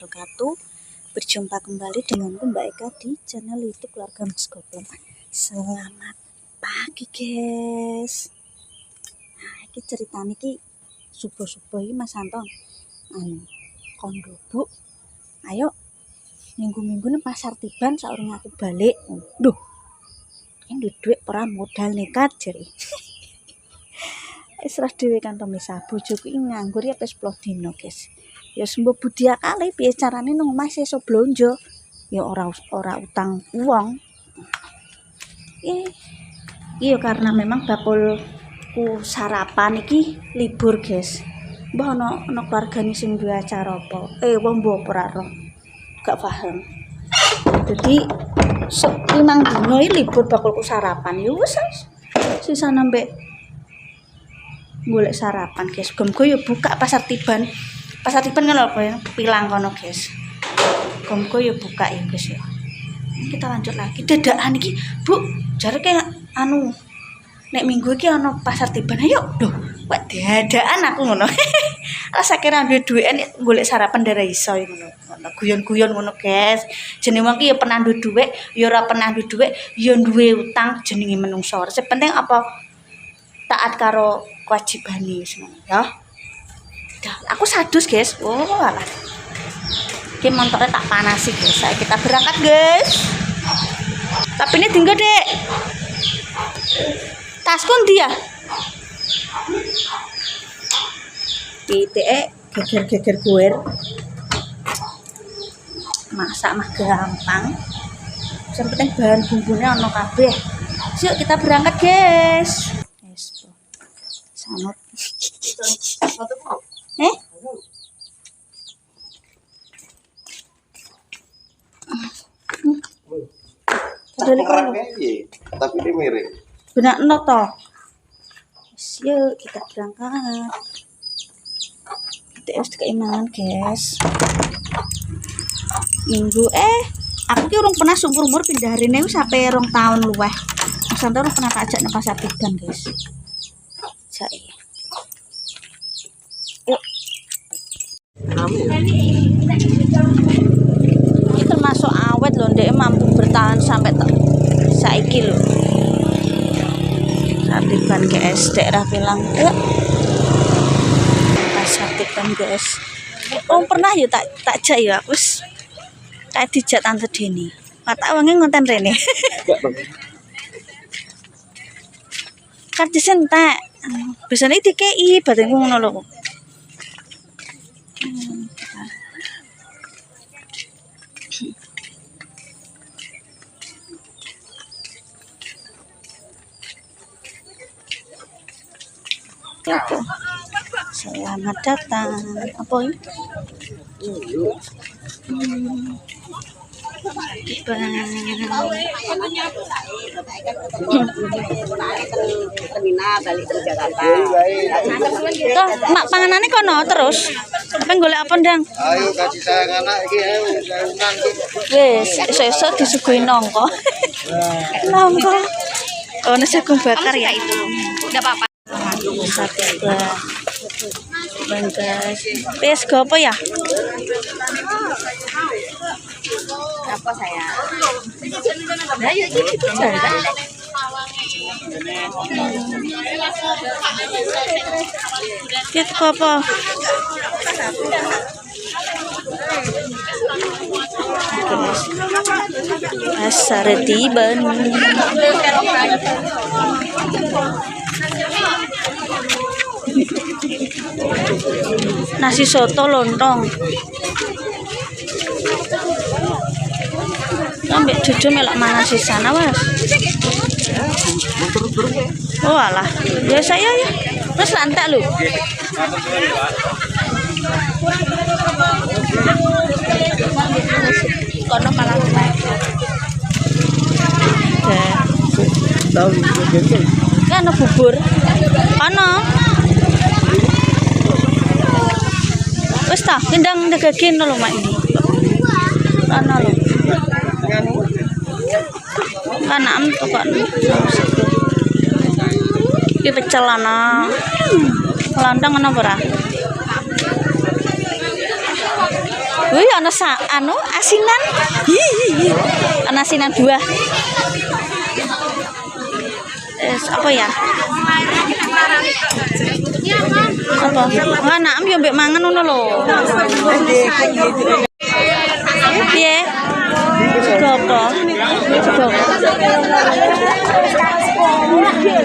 Wabarakatuh. Berjumpa kembali denganku Mbak Eka di channel YouTube Keluarga Mas Goblong. Selamat pagi guys. Nah, ini ceritanya ki subuh-subuh ini Mas Anton kondo bu, ayo minggu-minggu nih pasar tiban saurung aku balik. Duh, ini duit ora modal nekat jadi. Serah dhewe kan pemirsa, bojoku iki nganggur ya wis 10 dino guys. Ya sembuh budi akale piye carane nang omah sesuk blonjo. Ya ora utang uang. Iya karena memang bakulku sarapan iki libur guys. Mbah ana keluargane sing duwe acara apa? Wong mbok ora roh. Gak paham. Jadi 5 dino iki libur bakulku sarapan. Ya wis sisa nambah golek sarapan guys. Gomku yo buka pasar tiban kan apa ya pilang kono guys. Gomku yo buka ya guys ya. Kita lanjut lagi dadakan iki bu jare kayak nek minggu iki ana pasar tiban ayo doh kok dadakan aku ngono. Rasa kira duwe duwean golek sarapan darah iso ngono guyon-guyon ngono guys. Jenenge wong iki ya pernah duwe dhuwit ya ora pernah duwe dhuwit ya duwe utang jenenge menungso. Sing penting apa taat karo kewajibane semono ya. Aku sadus guys. Oh alah. Ki montore tak panasi guys. Saya kita berangkat guys. Tapi ini tinggal dek. Tasku ndi ya? Pitike geger-geger guer. Masak mah gampang. Yang penting bahan bumbunya ono kabeh. Yuk kita berangkat guys. Sanut. Tapi dia mirip. Benak no toh. Yuk kita berangkat. Kita harus keimanan guys. Minggu aku ki urung pernah seumur-umur pindah rene wis sampai 2 tahun luwih. Sampe urung pernah tak ajak nang pasar tiban guys. Jake. Yuk. Ini termasuk awet loh, ndek mampu bertahan sampai saiki loh. Satiban guys, daerah Pilang. Yuk. Satiban guys. Oh pernah ya tak jak ya, wis kayak dijak tante Deni. Patak wangi ngonten rene. Kartu sentak. Biasanya dikei badanku ngono lho. Selamat datang. Apa ini? Balik ke Jakarta. Toh, mak panganane kono terus. Pengen golek apa ndang? Ayo kasih sayang anak iki ayo sayunan. Wis, esuk-esuk disuguhi nongko. Nongko. Oh, nasi jagung bakar ya itu. Enggak apa-apa. Sate banggas. Wis go apa ya? Apa saya? Nah, yuk itu jalan. Kita apa? Pasar tiban. Nasi soto lontong. Ambek cucu melok mana sih sana mas? Oh alah, ya saya ya. Terus lantak lu. Kono malah naik. Tahu Kan ana bubur. Ana. Wis ta, ndang daging lho mak ini. Ana lho. Kanam to kan. Iki pecel ana. Landang ana ora? Wih, ana anu asinan. Hihi. Ana asinan buah. Apa ya? Apa? Anak yo mbek mangan ngono lho. Piye? Gopo.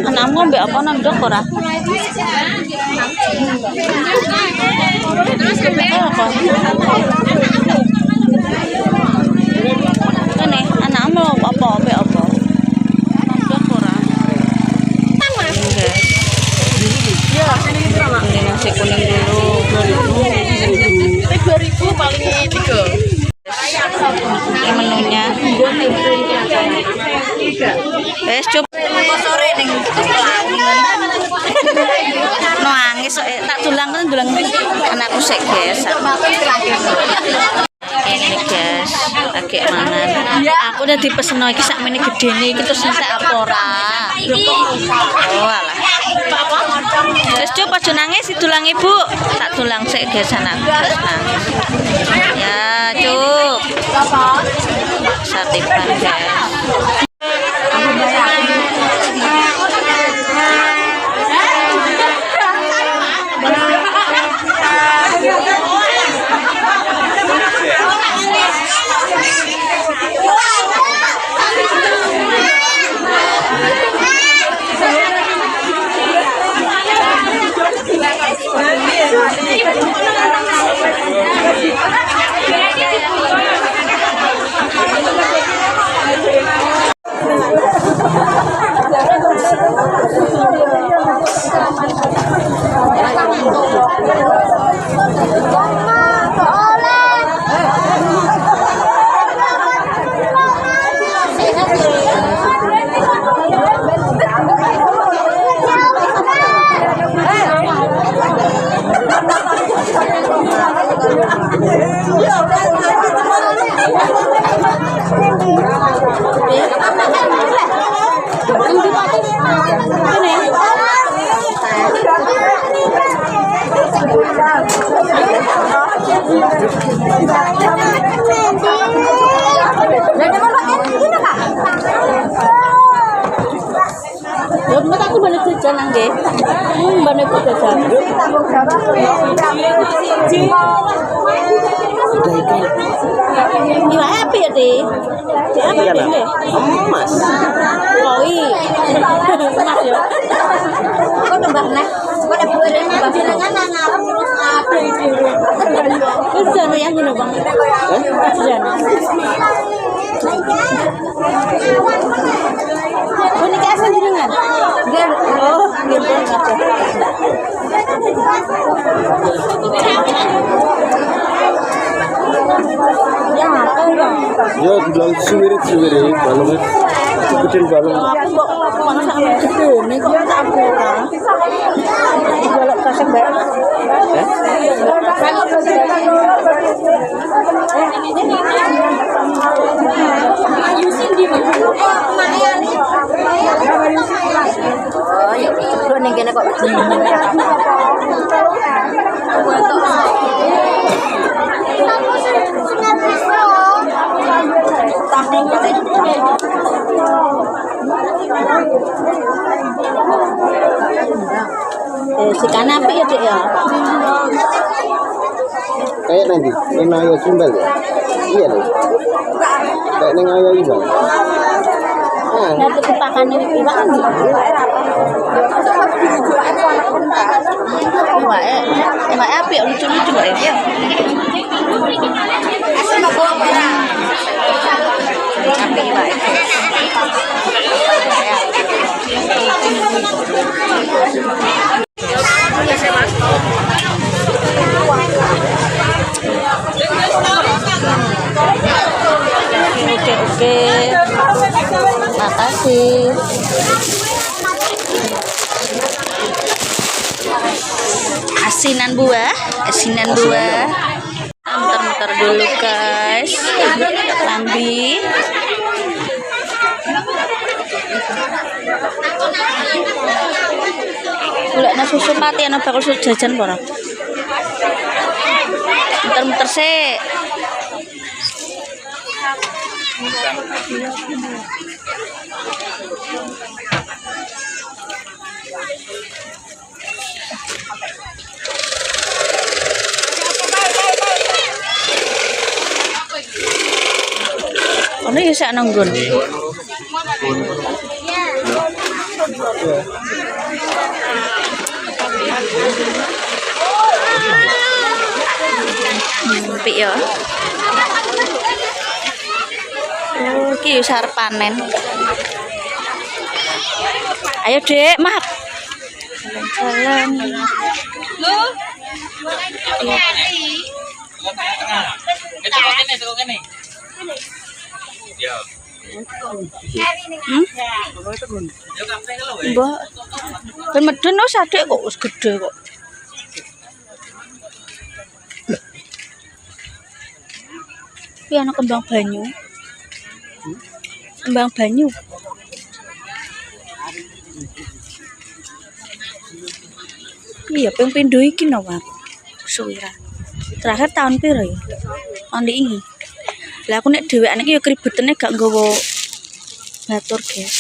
Anakmu mbek apa nandok ora? Apa? Ini anakmu apa mbek apa? Nandok ora? Ini nasi kuning dulu 2000 paling 3. ini menunya coba Sore ning nangis tak dulang anakku sik guys ini guys lagi mangan aku udah dipeseno iki sakmene gedene iki terus entek apa ora oh alah wis coba aja nangis didulang ibu tak dulang sik guys anakku ya cuk satipan guys aku balik jajan nang nggih. Balik jajan. Iwak api ya, Dik? Api ya, emas. Koi. Emas ya. Kok tambah nek? Kok ada bulan tambah jenengan ngarep terus ade iki. Wis jane yang ngene, Bang. Jane. Ini kayak apa jenengan? Oh, gitu. Ya, apa dong? Ya, bilang suwirit, balungnya ikutin balung. Aku kok mana sama gede nih kok tak pura. Kalau kasih mbak. Yusin di mana? Oh, ya. Lu ning kene kok. Si kanan apa ya, Dek ya? Kayak nanti, ini ayah sundal ya? Iya deh. Kayak neng ayah iba. Nanti kepakan ini iwak kan iwak api lucu-lucu ya. Asal mau bawa barang. Api iwak. Oke, makasih. Asinan buah. Muter-muter dulu guys. Lambi. Golekna susu pati ana bakul jajan ora? Muter-muter sik. Ono ya sak nanggon. Apik ya. Oh, iki sarep panen. Ayo, Dek, mak. Jalan-jalan. Mbak, ben medun wis adek kok wis gede kok. Iki ana kembang banyu. Kembang banyu. Iya, ping pindho iki no, Pak. Suwira. Terakhir tahun piro ya? Tahun ini. Lah aku nek dhewean iki ya kribetene gak nggawa batur, guys.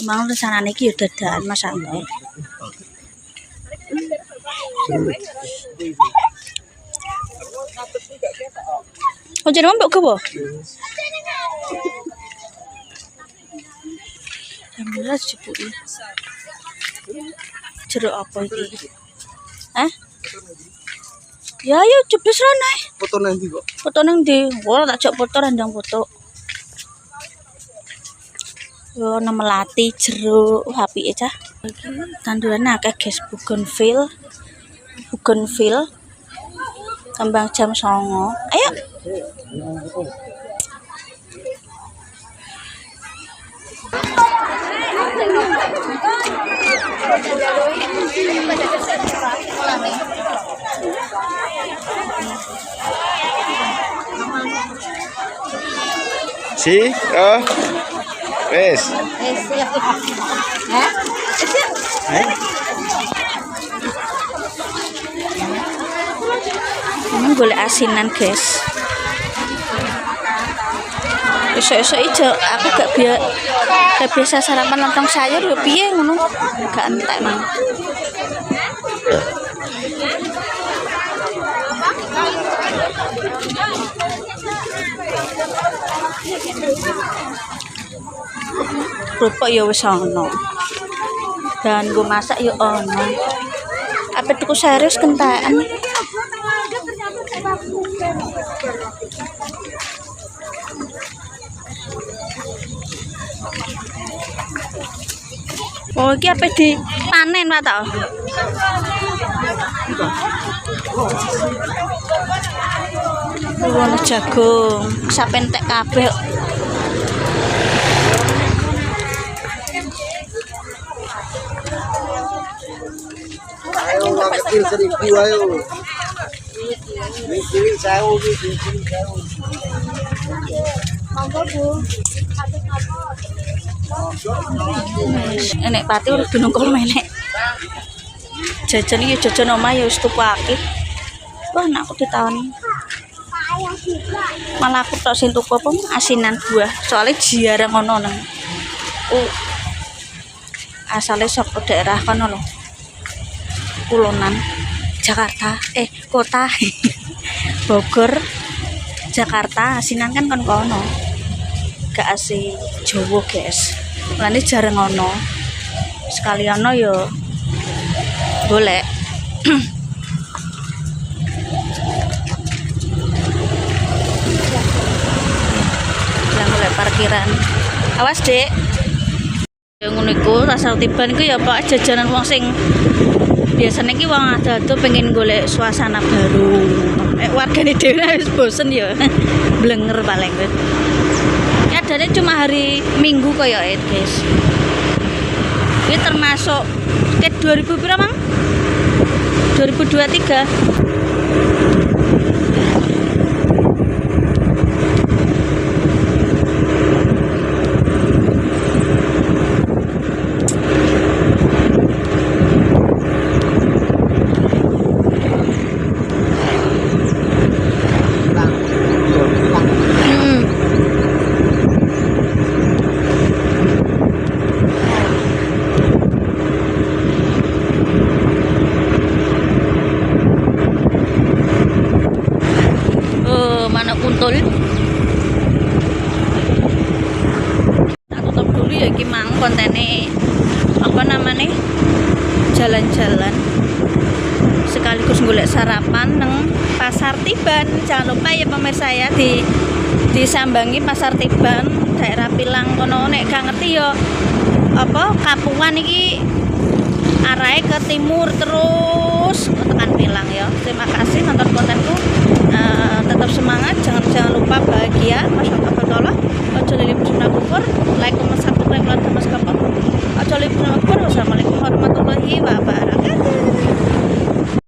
Emang rencanane iki ya dadakan Mas Anto. Oh, jenengan mbok gawa? Alhamdulillah jebuki. Jeruk apa iki? Hah? Ya ayo jebus rono. Foto nang ndi kok? Foto nang ndi? Ora tak jok foto randang foto. Yo ana melati, jeruk, apike cah. Iki tanduran akeh guys, bougainville. Bougainville. Kembang jam 09.00. Ayo. Si, oh. Wes. Ini golek asinan, guys. Esok-esok ijo aku gak biasa sarapan lontong sayur yo piye ngono. Gak entek mang. Kerupuk ya wis ana. Dan gue masak ya ana. Apa tuku serius kentekan. Oh, iki apa dipanen Pak ta? Ono jagung, sapentek kabeh. Ayo tak kecil 1.000 ayo. Ini sawo iki, sawo. Monggo, Bu. Enek pati urus gunung kok menek. Jajan iki jajan omah ya wis tuku akeh. Wah, anakku ditawani. Malah aku tok sing tuku apa asinan buah. Soalnya jarang ono nang. Asale saka daerah kono lho. Kulonan Jakarta, kota Bogor, Jakarta, asinan kan kon kono. Gak asih Jawa, guys. Mulane jarang ono. Sekali ono yo golek. Lah golek parkiran. Awas, Dek. Ya ngono iku, rasa tiban iku ya Pak jajanan wong sing biasanya ki wong ado pengen golek suasana baru. Wargane dhewe wis bosen ya. Blenger paling. Adanya cuma hari Minggu kaya guys. Ini termasuk ke 2000 berapa Mang? 2023. Sentul. Tak tutup dulu ya iki mang kontene apa namanya jalan-jalan sekaligus golek sarapan neng Pasar Tiban. Jangan lupa ya pemirsa ya disambangi Pasar Tiban daerah Pilang kono. Nek gak ngerti ya apa Kapungan iki arahe ke timur terus tekan Pilang ya. Terima kasih nonton kontenku. Tetap semangat, jangan lupa bahagia, masyaallah. Ojo lili pusuna kufur, like, comment, subscribe, dan mas kapal. Ojo lili pusuna kufur. Wassalamualaikum warahmatullahi wabarakatuh.